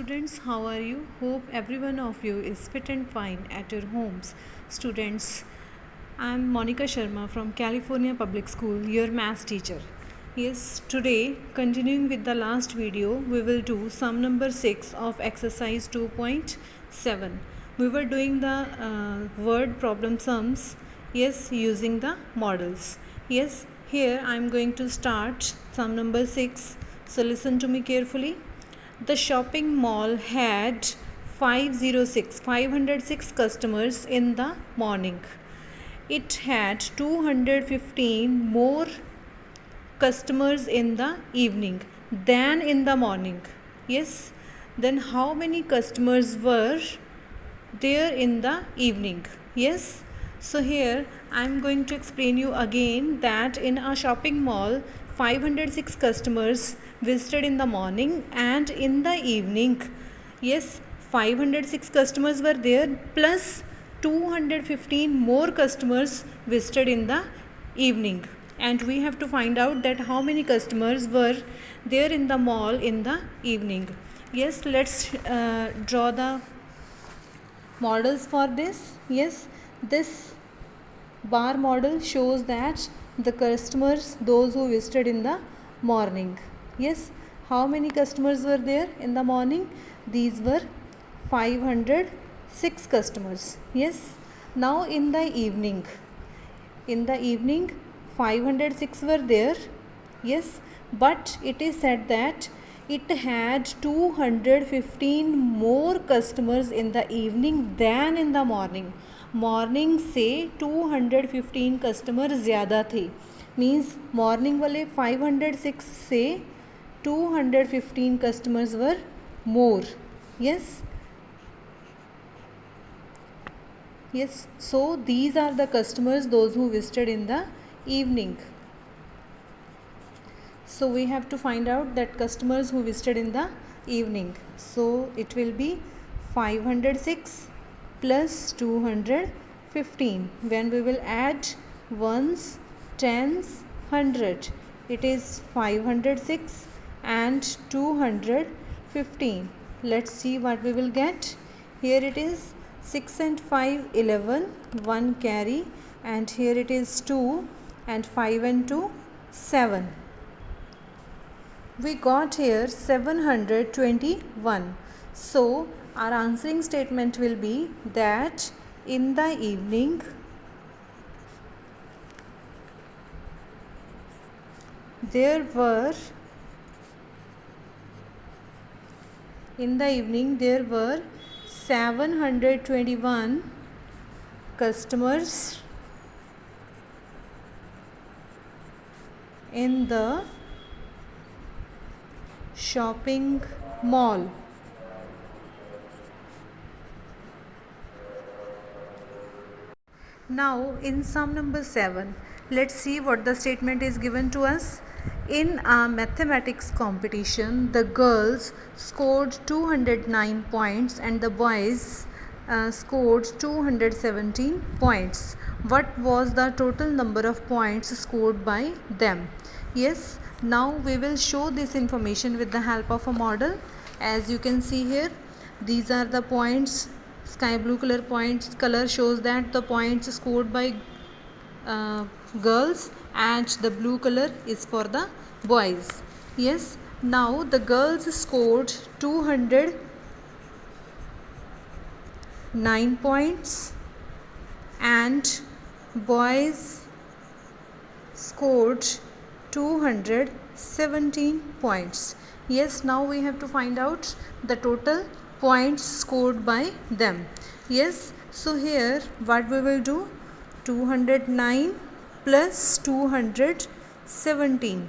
students, how are you? Hope every one of you is fit and fine at your homes. Students, I'm Monica Sharma from California Public School, your maths teacher. Yes, today, continuing with the last video, we will do sum number 6 of exercise 2.7. We were doing the word problem sums, yes, using the models. Yes, here I'm going to start sum number 6. So listen to me carefully. The shopping mall had 506 customers in the morning. It had 215 more customers in the evening than in the morning. Yes, then how many customers were there in the evening? Yes, so here I am going to explain you again that in a shopping mall 506 customers visited in the morning and in the evening, yes, 506 customers were there plus 215 more customers visited in the evening, and we have to find out that how many customers were there in the mall in the evening. Yes, let's draw the models for this. Yes, this bar model shows that the customers, those who visited in the morning. Yes, how many customers were there in the morning? These were 506 customers. Yes, now in the evening, 506 were there. Yes, but it is said that it had 215 more customers in the evening than in the morning. Morning से 215 customer ज़्यादा थे, means morning वाले 506 से 215 customers were more. Yes, so these are the customers, those who visited in the evening. So we have to find out that customers who visited in the evening. So it will be 506 plus 215. When we will add ones, tens, 100, it is 506 and 215. Let's see what we will get. Here it is 6 and 5, 11, 1 carry, and here it is 2, and 5 and 2, 7. We got here 721. So our answering statement will be that in the evening there were 721 customers in the shopping mall. Now in sum number 7, let's see what the statement is given to us. In a mathematics competition, the girls scored 209 points and the boys scored 217 points. What was the total number of points scored by them? Yes, now we will show this information with the help of a model. As you can see here, these are the points. Sky blue color shows that the points scored by girls, and the blue color is for the boys. Yes, now the girls scored 209 points and boys scored 217 points. Yes, now we have to find out the total points scored by them. Yes, so here what we will do, 209 plus 217.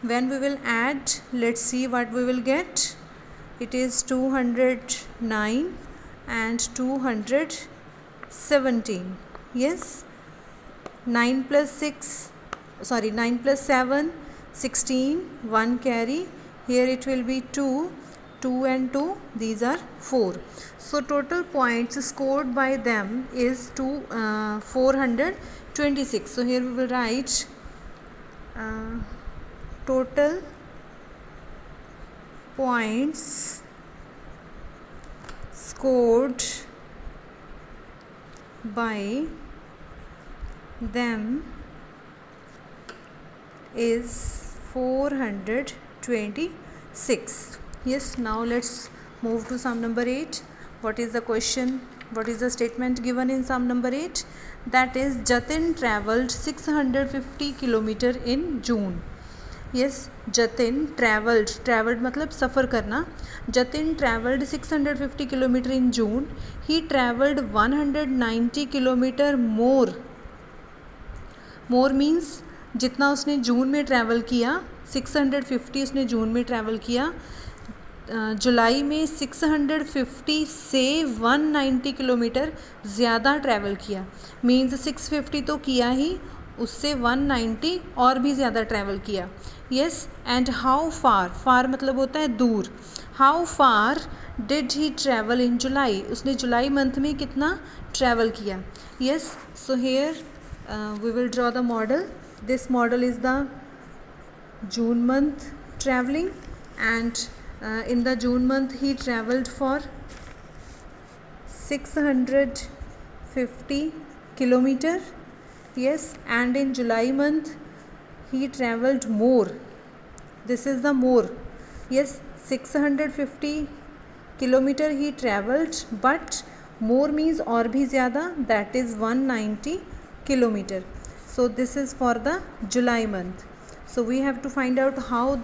When we will add, let's see what we will get. It is 209 and 217. Yes, 9 plus 7, 16, 1 carry. Here it will be 2 and 2, these are 4. So total points scored by them is 426. So here we will write total points scored by them is 426. Yes, now let's move to sum number 8. What is the question? What is the statement given in sum number 8? That is, Jatin travelled 650 kilometre in June. Yes, Jatin travelled मतलब सफ़र करना. Jatin travelled 650 kilometre in June. He travelled 190 kilometre more means जितना उसने जून में travel किया 650 उसने जून में travel किया, जुलाई में 650 से 190 किलोमीटर ज़्यादा ट्रैवल किया. मीन्स 650 तो किया ही, उससे 190 और भी ज़्यादा ट्रैवल किया. यस, एंड हाउ फार मतलब होता है दूर. How far did he travel in July, उसने जुलाई मंथ में कितना ट्रैवल किया. Yes, so here we will draw the model. This model is the June month traveling, and in the June month he travelled for 650 kilometer. Yes, and in July month he travelled more. This is the more. Yes, 650 kilometer he travelled, but more means और भी ज़्यादा, that is 190 kilometer. So this is for the July month. So we have to find out how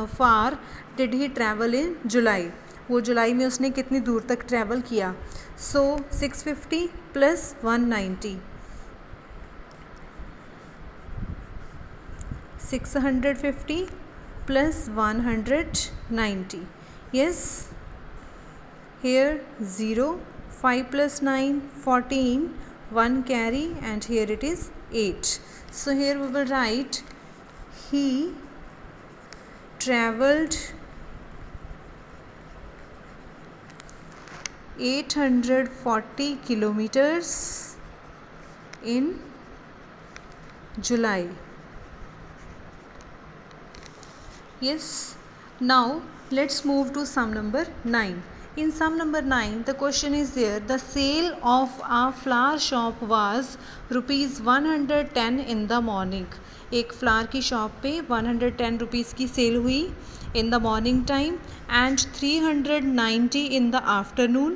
far did he travel in July. वो जुलाई में उसने कितनी दूर तक travel किया. So 650 plus 190, 650 plus 190. Yes, here 0, 5 plus 9 14, 1 carry, and here it is 8. So here we will write he travelled 840 kilometers in July. Yes, now let's move to sum number 9. In sum number 9, the question is there, the sale of a flower shop was rupees 110 in the morning. एक flower की shop पे 110 rupees की cell हुई in the morning time, and 390 in the afternoon.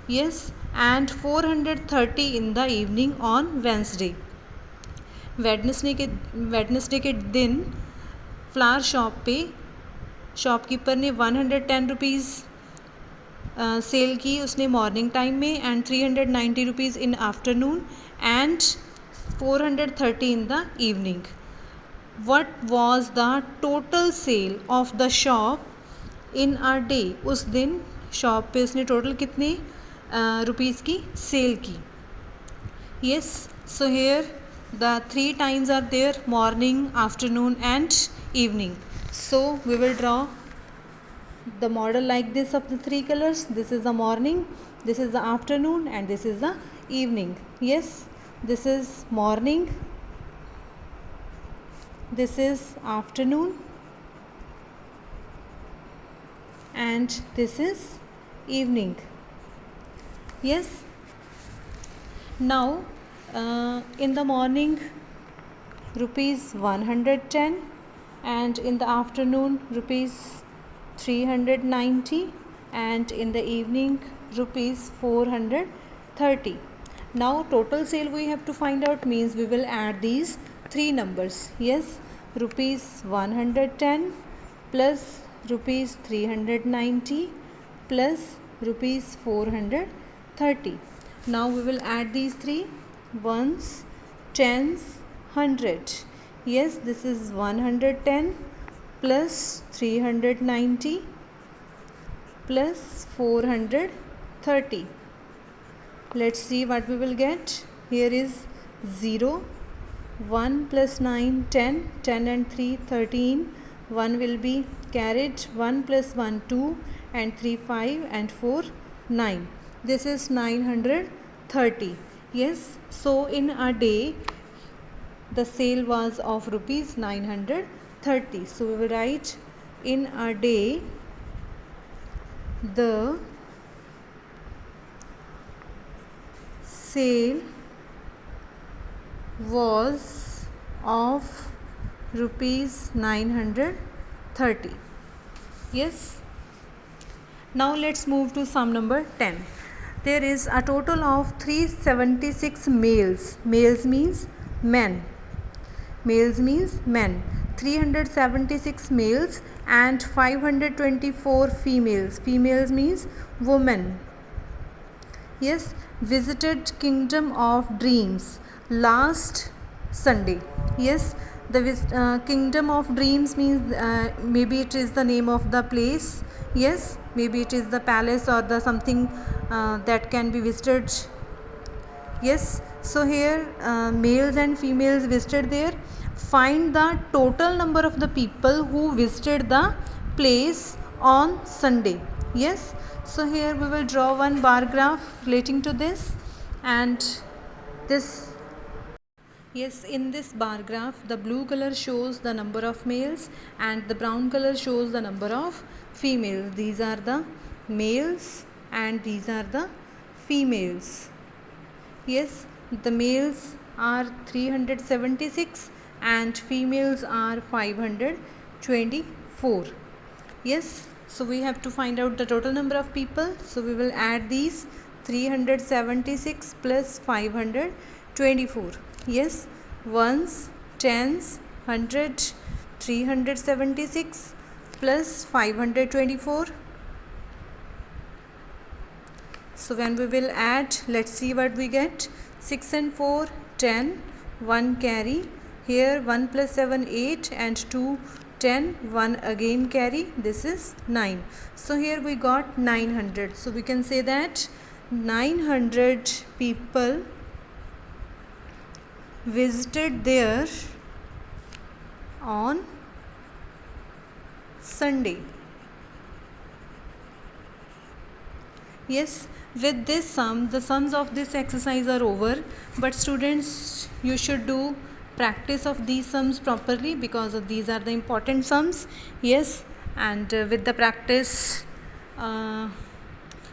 Yes, and 430 in the evening on Wednesday. Wednesday के दिन flower shop पे shopkeeper ने 110 rupees cell की उसने मॉर्निंग टाइम में, and 390 rupees in afternoon, and 430 in the evening. What was the total sale of the shop in a day. उस दिन shop पे उसने टोटल कितने रुपीज़ की सेल की. Yes, so here the 3 times are there, morning, afternoon and evening. So we will draw the model like this of the 3 colors. This is the morning, this is the afternoon, and this is the evening. Yes, this is morning, this is afternoon, and this is evening. Yes, now in the morning rupees 110, and in the afternoon rupees 390, and in the evening rupees 430. Now total sale we have to find out, means we will add these 3 numbers. Yes, rupees 110 plus rupees 390 plus rupees 430. Now we will add these 3 ones, tens, 100. Yes, this is 110 plus 390 plus 430. Let's see what we will get. Here is 0, 1 plus 9, 10, 10 and 3, 13, 1 will be carried, 1 plus 1, 2, and 3, 5, and 4, 9. This is 930. Yes, so in a day the sale was of rupees 930. So we will write, in a day the sale was of rupees 930. Yes. Now let's move to sum number 10. There is a total of 376 males. Males means men. Males means men. 376 males and 524 females. Females means women. Yes, visited Kingdom of Dreams last Sunday. Yes, the Kingdom of Dreams means maybe it is the name of the place. Yes, maybe it is the palace or the something that can be visited. Yes, so here males and females visited there. Find the total number of the people who visited the place on Sunday. Yes, so here we will draw one bar graph relating to this, and this. Yes, in this bar graph the blue color shows the number of males and the brown color shows the number of females. These are the males and these are the females. Yes, the males are 376 and females are 524. Yes, so we have to find out the total number of people. So we will add these 376 plus 524. Yes, ones, tens, 100, 376 plus 524. So when we will add, let's see what we get. 6 and 4, 10, 1 carry. Here 1 plus 7, 8 and 2, 10, 1 again carry. This is 9. So here we got 900. So we can say that 900 people visited there on Sunday. Yes, with this sum, the sums of this exercise are over, but students, you should do practice of these sums properly because of these are the important sums. Yes, and with the practice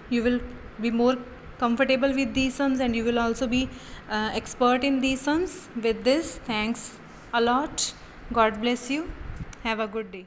you will be more comfortable with these sums and you will also be expert in these sums. With this, thanks a lot. God bless you. Have a good day.